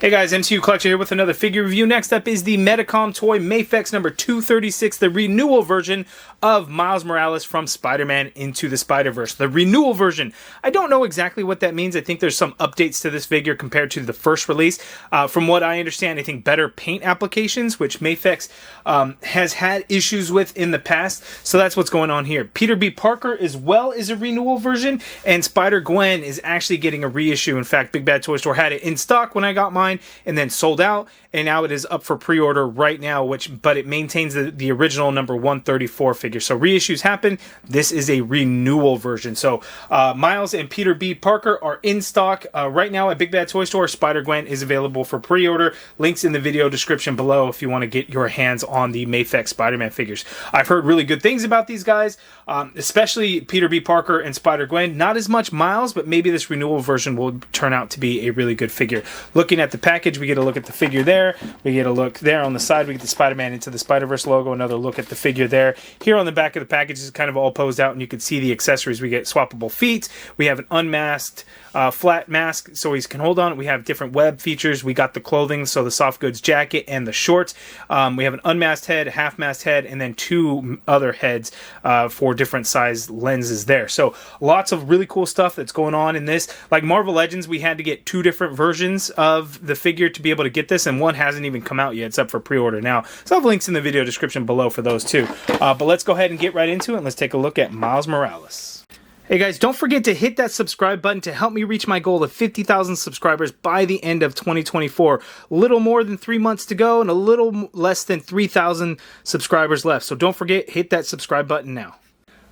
Hey guys, MCU Collector here with another figure review. Next up is the Medicom Toy Mafex number 236, the renewal version of Miles Morales from Spider-Man Into the Spider-Verse. The renewal version. I don't know exactly what that means. I think there's some updates to this figure compared to the first release. From what I understand, I think better paint applications, which Mafex has had issues with in the past. So that's what's going on here. Peter B. Parker as well is a renewal version, and Spider-Gwen is actually getting a reissue. In fact, Big Bad Toy Store had it in stock when I got mine, and then sold out, and now it is up for pre-order right now, but it maintains the original number 134 figure. So reissues happen. This is a renewal version. So Miles and Peter B. Parker are in stock right now at Big Bad Toy Store. Spider-Gwen is available for pre-order. Links in the video description below if you want to get your hands on the Mafex Spider-Man figures. I've heard really good things about these guys, especially Peter B. Parker and Spider-Gwen. Not as much Miles, but maybe this renewal version will turn out to be a really good figure. Looking at the package, we get a look at the figure there. We get a look there on the side. We get the Spider-Man Into the Spider-Verse logo. Another look at the figure there. Here on the back of the package is kind of all posed out, and you can see the accessories. We get swappable feet. We have an unmasked flat mask, so he can hold on. We have different web features. We got the clothing, so the soft goods jacket and the shorts. We have an unmasked head, half-masked head, and then two other heads for different size lenses there. So lots of really cool stuff that's going on in this. Like Marvel Legends, we had to get two different versions of the figure to be able to get this, and one hasn't even come out yet. It's up for pre-order now. So I have links in the video description below for those too. But let's go ahead and get right into it, and let's take a look at Miles Morales. Hey guys, don't forget to hit that subscribe button to help me reach my goal of 50,000 subscribers by the end of 2024. A little more than 3 months to go and a little less than 3,000 subscribers left. So don't forget, hit that subscribe button now.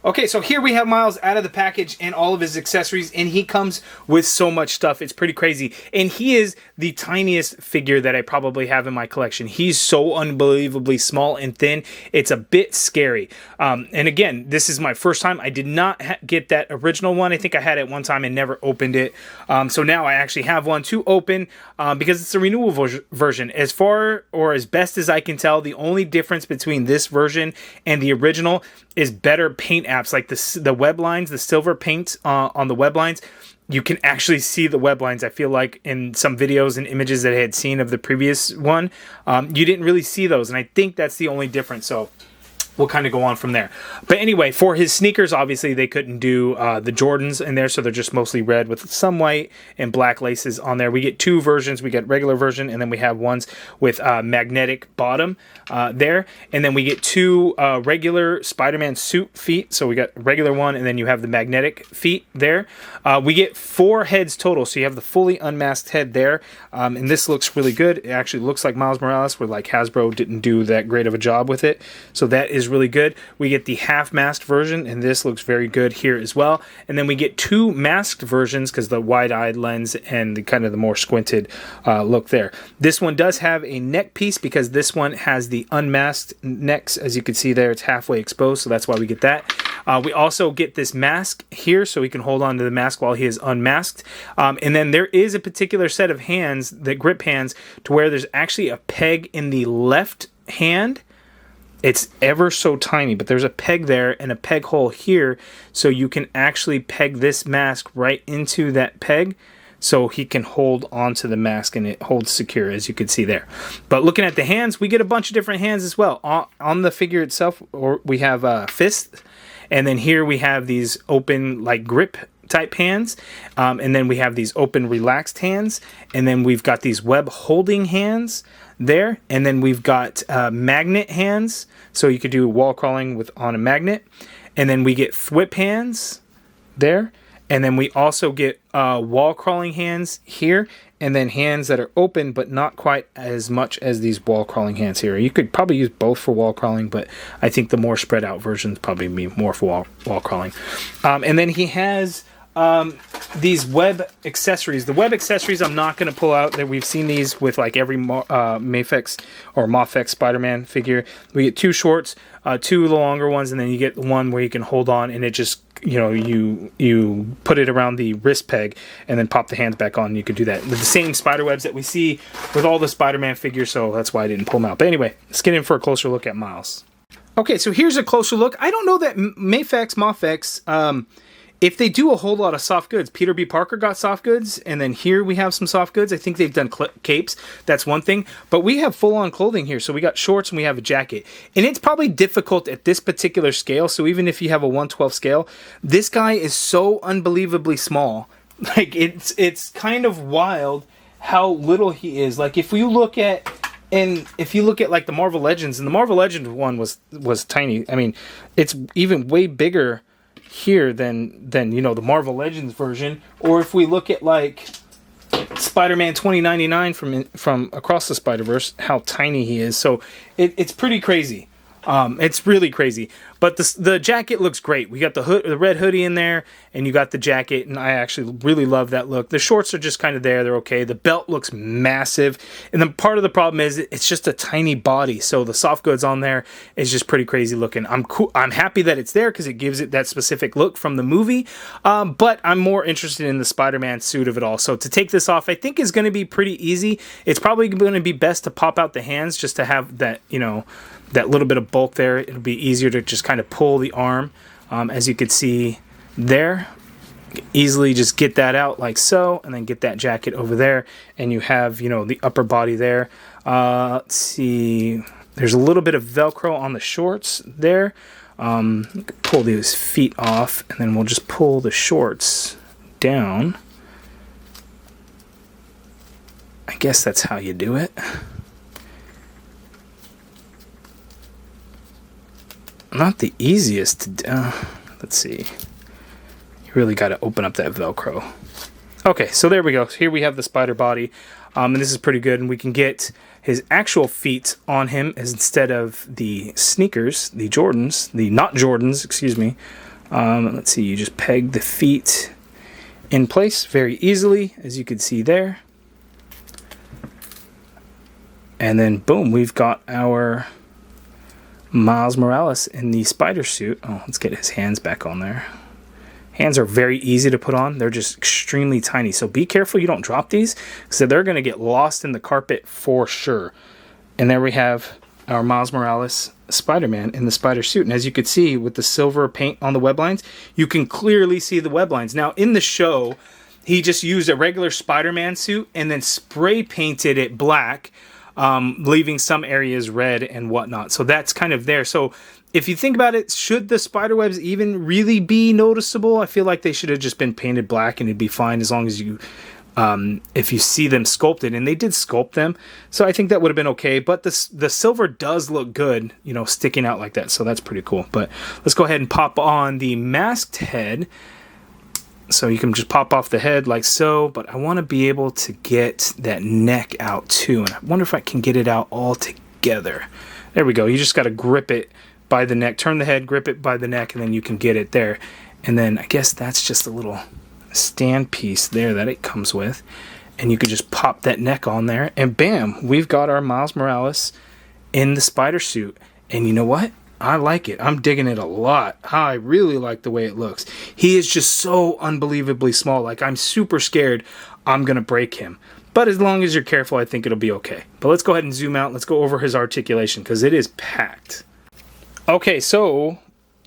Okay, so here we have Miles out of the package and all of his accessories, and he comes with so much stuff. It's pretty crazy. And he is the tiniest figure that I probably have in my collection. He's so unbelievably small and thin. It's a bit scary. And again, this is my first time. I did not get that original one. I think I had it one time and never opened it. So now I actually have one to open because it's a renewal version. As far or as best as I can tell, the only difference between this version and the original is better paint apps, like the web lines, the silver paint on the web lines. You can actually see the web lines. I feel like in some videos and images that I had seen of the previous one, you didn't really see those, and I think that's the only difference. So we'll kind of go on from there. But anyway, for his sneakers, obviously they couldn't do the Jordans in there, so they're just mostly red with some white and black laces on there. We get two versions. We get regular version, and then we have ones with magnetic bottom there. And then we get two regular Spider-Man suit feet. So we got a regular one, and then you have the magnetic feet there. We get 4 heads total, so you have the fully unmasked head there. And this looks really good. It actually looks like Miles Morales, where like Hasbro didn't do that great of a job with it. So that is really good. We get the half-masked version, and this looks very good here as well. And then we get 2 masked versions because the wide-eyed lens and the kind of the more squinted look there. This one does have a neck piece because this one has the unmasked necks. As you can see there, it's halfway exposed, so that's why we get that. We also get this mask here, so he can hold on to the mask while he is unmasked. And then there is a particular set of hands, the grip hands, to where there's actually a peg in the left hand. It's ever so tiny, but there's a peg there and a peg hole here, so you can actually peg this mask right into that peg, so he can hold onto the mask and it holds secure, as you can see there. But looking at the hands, we get a bunch of different hands as well. On the figure itself, we have fists, and then here we have these open like grip type hands, and then we have these open relaxed hands, and then we've got these web holding hands there, and then we've got magnet hands, so you could do wall crawling on a magnet, and then we get thwip hands there, and then we also get wall crawling hands here, and then hands that are open but not quite as much as these wall crawling hands here. You could probably use both for wall crawling, but I think the more spread out versions probably be more for wall crawling. And then he has these web accessories. The web accessories I'm not going to pull out. That we've seen these with like every Mafex or Mafex Spider-Man figure. We get 2 shorts, 2 of the longer ones, and then you get one where you can hold on, and it just, you know, you put it around the wrist peg and then pop the hands back on. You can do that with the same spider webs that we see with all the Spider-Man figures, so that's why I didn't pull them out. But anyway, let's get in for a closer look at Miles. Okay, so here's a closer look. I don't know that Mafex if they do a whole lot of soft goods, Peter B. Parker got soft goods, and then here we have some soft goods. I think they've done capes. That's one thing. But we have full-on clothing here. So we got shorts and we have a jacket. And it's probably difficult at this particular scale. So even if you have a 1/12 scale, this guy is so unbelievably small. Like, it's kind of wild how little he is. Like, if you look at like the Marvel Legends, and the Marvel Legends one was tiny. I mean, it's even way bigger here than you know, the Marvel Legends version. Or if we look at like Spider-Man 2099 from Across the Spider-Verse, how tiny he is. So it's pretty crazy. It's really crazy. But the jacket looks great. We got the red hoodie in there, and you got the jacket, and I actually really love that look. The shorts are just kind of there. They're okay. The belt looks massive. And then part of the problem is it's just a tiny body. So the soft goods on there is just pretty crazy looking. I'm happy that it's there because it gives it that specific look from the movie. But I'm more interested in the Spider-Man suit of it all. So to take this off, I think is going to be pretty easy. It's probably going to be best to pop out the hands just to have that, you know, that little bit of bulk there. It'll be easier to just kind of pull the arm, as you could see there. Easily just get that out like so, and then get that jacket over there, and you have, you know, the upper body there. Let's see, there's a little bit of Velcro on the shorts there. Pull these feet off, and then we'll just pull the shorts down. I guess that's how you do it. Not the easiest to do. Let's see. You really got to open up that Velcro. Okay, so there we go. Here we have the spider body. And this is pretty good. And we can get his actual feet on him instead of the sneakers, the Jordans, the not Jordans, excuse me. Let's see. You just peg the feet in place very easily, as you can see there. And then, boom, we've got our Miles Morales in the spider suit. Oh, let's get his hands back on there. Hands are very easy to put on. They're just extremely tiny. So be careful you don't drop these, because they're going to get lost in the carpet for sure. And there we have our Miles Morales Spider-Man in the spider suit. And as you could see with the silver paint on the web lines, you can clearly see the web lines. Now in the show, he just used a regular Spider-Man suit and then spray painted it black, leaving some areas red and whatnot. So that's kind of there. So if you think about it, should the spider webs even really be noticeable? I feel like they should have just been painted black and it'd be fine, as long as you, if you see them sculpted, and they did sculpt them. So I think that would have been okay. But the silver does look good, you know, sticking out like that. So that's pretty cool. But let's go ahead and pop on the masked head. So you can just pop off the head like so, but I want to be able to get that neck out too. And I wonder if I can get it out all together. There we go. You just got to grip it by the neck, turn the head, grip it by the neck, and then you can get it there. And then I guess that's just a little stand piece there that it comes with. And you could just pop that neck on there, and bam, we've got our Miles Morales in the spider suit. And you know what? I like it. I'm digging it a lot. I really like the way it looks. He is just so unbelievably small. Like, I'm super scared I'm going to break him. But as long as you're careful, I think it'll be okay. But let's go ahead and zoom out. Let's go over his articulation, because it is packed. Okay, so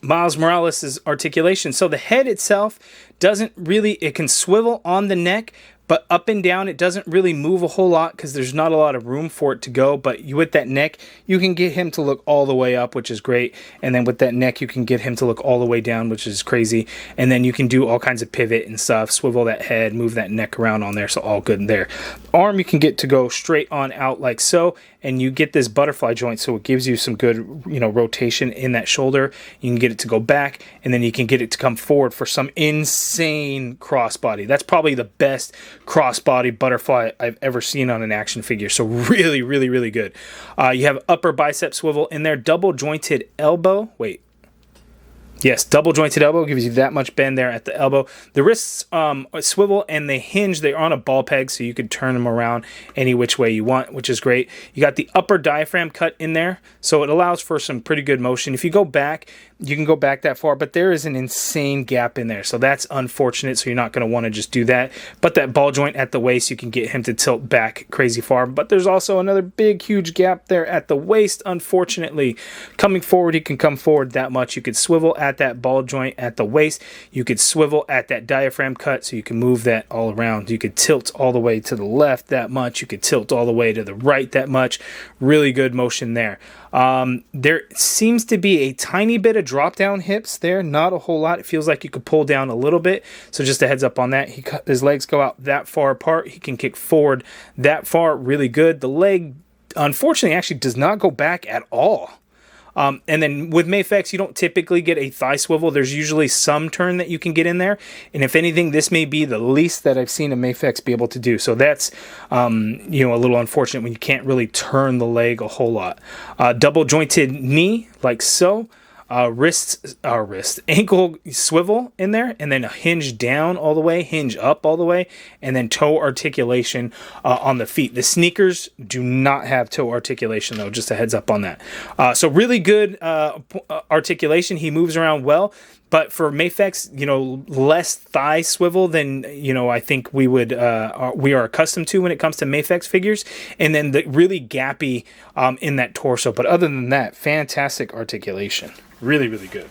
Miles Morales' articulation. So the head itself doesn't really, it can swivel on the neck, but up and down, it doesn't really move a whole lot because there's not a lot of room for it to go. But with that neck, you can get him to look all the way up, which is great. And then with that neck, you can get him to look all the way down, which is crazy. And then you can do all kinds of pivot and stuff, swivel that head, move that neck around on there. So all good in there. Arm, you can get to go straight on out like so. And you get this butterfly joint, so it gives you some good, you know, rotation in that shoulder. You can get it to go back, and then you can get it to come forward for some insane crossbody. That's probably the best crossbody butterfly I've ever seen on an action figure. So really, really, really good. You have upper bicep swivel in there, double jointed elbow. Wait. Yes, double jointed elbow gives you that much bend there at the elbow. The wrists swivel and they hinge. They're on a ball peg, so you could turn them around any which way you want, which is great. You got the upper diaphragm cut in there, so it allows for some pretty good motion. If you go back, you can go back that far, but there is an insane gap in there, so that's unfortunate, so you're not going to want to just do that. But that ball joint at the waist, you can get him to tilt back crazy far, but there's also another big, huge gap there at the waist, unfortunately. Coming forward, he can come forward that much. You could swivel at at that ball joint at the waist. You could swivel at that diaphragm cut, so you can move that all around. You could tilt all the way to the left that much. You could tilt all the way to the right that much. Really good motion there. There seems to be a tiny bit of drop down hips there, not a whole lot. It feels like you could pull down a little bit, so just a heads up on that. His legs go out that far apart. He can kick forward that far, really good. The leg, unfortunately, actually does not go back at all. And then with Mafex, you don't typically get a thigh swivel. There's usually some turn that you can get in there. And if anything, this may be the least that I've seen a Mafex be able to do. So that's, you know, a little unfortunate when you can't really turn the leg a whole lot. Double jointed knee, like so. Ankle swivel in there, and then a hinge down all the way, hinge up all the way, and then toe articulation on the feet. The sneakers do not have toe articulation though, just a heads up on that. So really good articulation. He moves around well. But for Mafex, you know, less thigh swivel than, you know, I think we are accustomed to when it comes to Mafex figures. And then the really gappy in that torso. But other than that, fantastic articulation. Really, really good.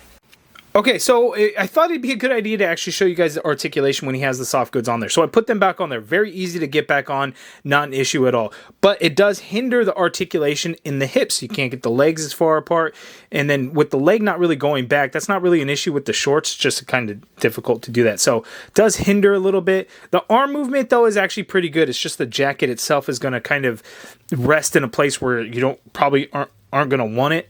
Okay, so I thought it'd be a good idea to actually show you guys the articulation when he has the soft goods on there. So I put them back on there. Very easy to get back on, not an issue at all. But it does hinder the articulation in the hips. You can't get the legs as far apart. And then with the leg not really going back, that's not really an issue with the shorts, just kind of difficult to do that. So it does hinder a little bit. The arm movement, though, is actually pretty good. It's just the jacket itself is going to kind of rest in a place where you probably aren't going to want it.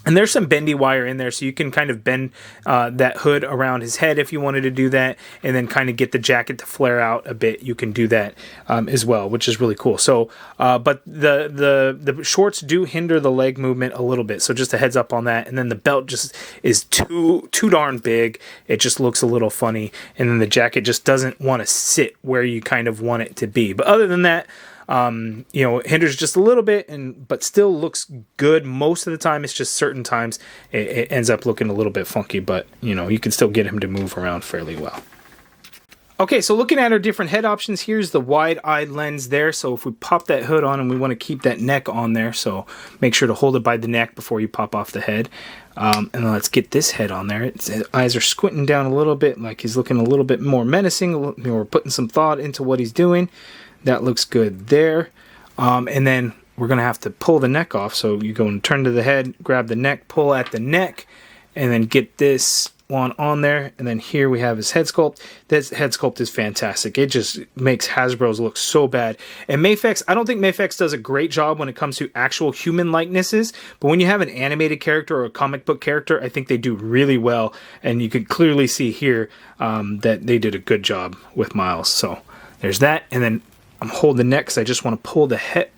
And there's some bendy wire in there, so you can kind of bend that hood around his head if you wanted to do that, and then kind of get the jacket to flare out a bit. You can do that as well, which is really cool. So, but the shorts do hinder the leg movement a little bit, so just a heads up on that. And then the belt just is too darn big. It just looks a little funny, and then the jacket just doesn't want to sit where you kind of want it to be. But other than that, you know, it hinders just a little bit, but still looks good most of the time. It's just certain times it ends up looking a little bit funky, but you know, you can still get him to move around fairly well. Okay, so looking at our different head options, here's the wide-eyed lens there. So if we pop that hood on, and we want to keep that neck on there, so make sure to hold it by the neck before you pop off the head. And then let's get this head on there. His eyes are squinting down a little bit, like he's looking a little bit more menacing. We're putting some thought into what he's doing. That looks good there. And then we're going to have to pull the neck off. So you go and turn to the head, grab the neck, pull at the neck, and then get this one on there. And then here we have his head sculpt. This head sculpt is fantastic. It just makes Hasbro's look so bad. And Mafex, I don't think Mafex does a great job when it comes to actual human likenesses. But when you have an animated character or a comic book character, I think they do really well. And you could clearly see here that they did a good job with Miles. So there's that. And then I'm holding the neck because I just want to pull the head.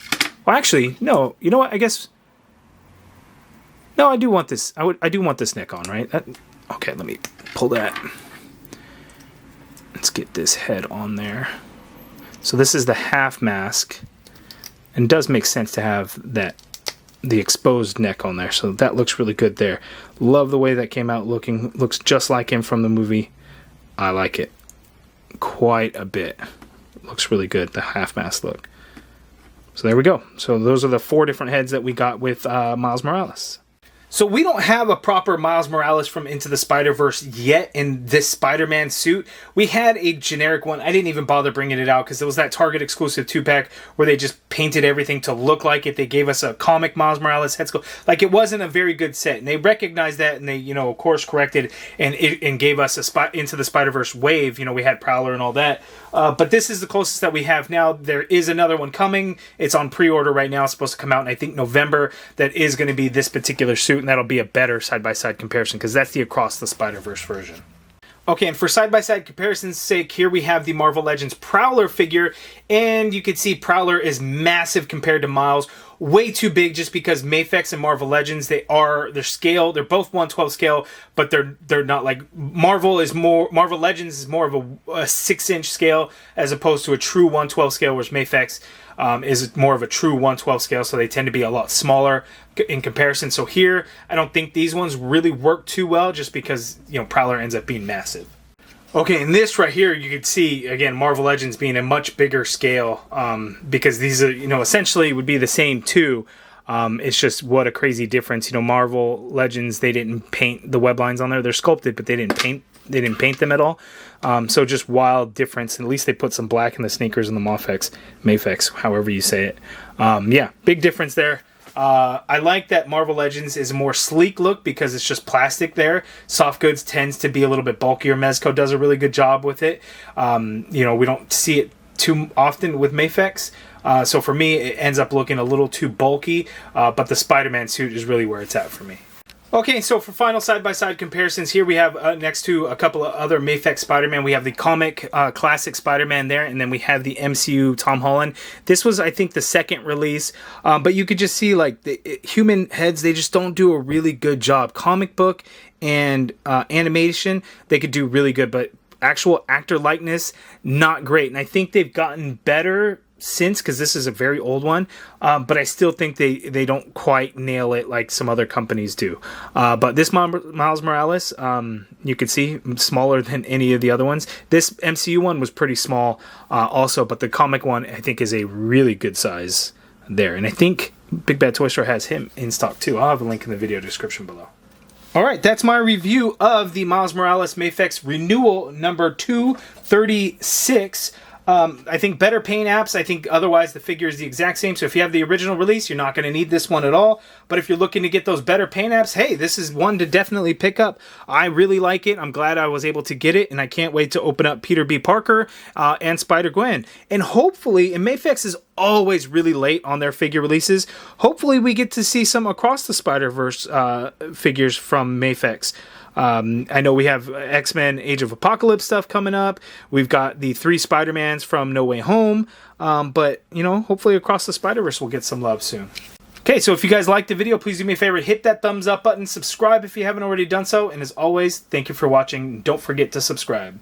Well, actually, no. You know what? I guess. No, I do want this. I do want this neck on, right? Okay, let me pull that. Let's get this head on there. So this is the half mask, and it does make sense to have the exposed neck on there. So that looks really good there. Love the way that came out looking. Looks just like him from the movie. I like it quite a bit. Looks really good, the half mask look. So there we go. So those are the 4 different heads that we got with Miles Morales. So we don't have a proper Miles Morales from Into the Spider-Verse yet in this Spider-Man suit. We had a generic one. I didn't even bother bringing it out because it was that Target exclusive 2-pack where they just painted everything to look like it. They gave us a comic Miles Morales head sculpt. Like, it wasn't a very good set. And they recognized that, and they, you know, of course corrected and gave us a Into the Spider-Verse wave. You know, we had Prowler and all that. But this is the closest that we have now. There is another one coming. It's on pre-order right now. It's supposed to come out in, I think, November. That is going to be this particular suit, and that'll be a better side-by-side comparison because that's the Across the Spider-Verse version. Okay, and for side-by-side comparison's sake, here we have the Marvel Legends Prowler figure, and you can see Prowler is massive compared to Miles. Way too big just because Mafex and Marvel Legends, their scale, they're both 1/12 scale, but they're not like Marvel Legends is more of a 6-inch scale as opposed to a true 1/12 scale, whereas Mafex is more of a true 1/12 scale, so they tend to be a lot smaller in comparison. So here, I don't think these ones really work too well just because, you know, Prowler ends up being massive. Okay, and this right here, you can see, again, Marvel Legends being a much bigger scale because these are, you know, essentially would be the same two. It's just what a crazy difference. You know, Marvel Legends, they didn't paint the web lines on there. They're sculpted, but they didn't paint them at all. So just wild difference. At least they put some black in the sneakers and the Mafex, however you say it. Yeah, big difference there. I like that Marvel Legends is a more sleek look because it's just plastic there. Soft goods tends to be a little bit bulkier. Mezco does a really good job with it. You know, we don't see it too often with Mafex. So for me, it ends up looking a little too bulky, but the Spider-Man suit is really where it's at for me. Okay, so for final side-by-side comparisons, here we have next to a couple of other Mafex Spider-Man, we have the comic classic Spider-Man there, and then we have the MCU Tom Holland. This was, I think, the second release, but you could just see, like, the human heads, they just don't do a really good job. Comic book and animation, they could do really good, but actual actor likeness, not great. And I think they've gotten better since, because this is a very old one, but I still think they don't quite nail it like some other companies do. But this Miles Morales, you can see smaller than any of the other ones. This MCU one was pretty small also, but the comic one I think is a really good size there. And I think Big Bad Toy Store has him in stock too. I'll have a link in the video description below. Alright, that's my review of the Miles Morales Mafex Renewal number 236. I think better paint apps. I think otherwise the figure is the exact same. So if you have the original release, you're not going to need this one at all. But if you're looking to get those better paint apps, hey, this is one to definitely pick up. I really like it. I'm glad I was able to get it, and I can't wait to open up Peter B. Parker and Spider-Gwen. And hopefully, and Mafex is always really late on their figure releases, hopefully we get to see some Across the Spider-Verse figures from Mafex. I know we have X-Men Age of Apocalypse stuff coming up. We've got the 3 Spider-Mans from No Way Home. But, you know, hopefully Across the Spider-Verse will get some love soon. Okay, so if you guys liked the video, please do me a favor, hit that thumbs up button, subscribe if you haven't already done so, and as always, thank you for watching. Don't forget to subscribe.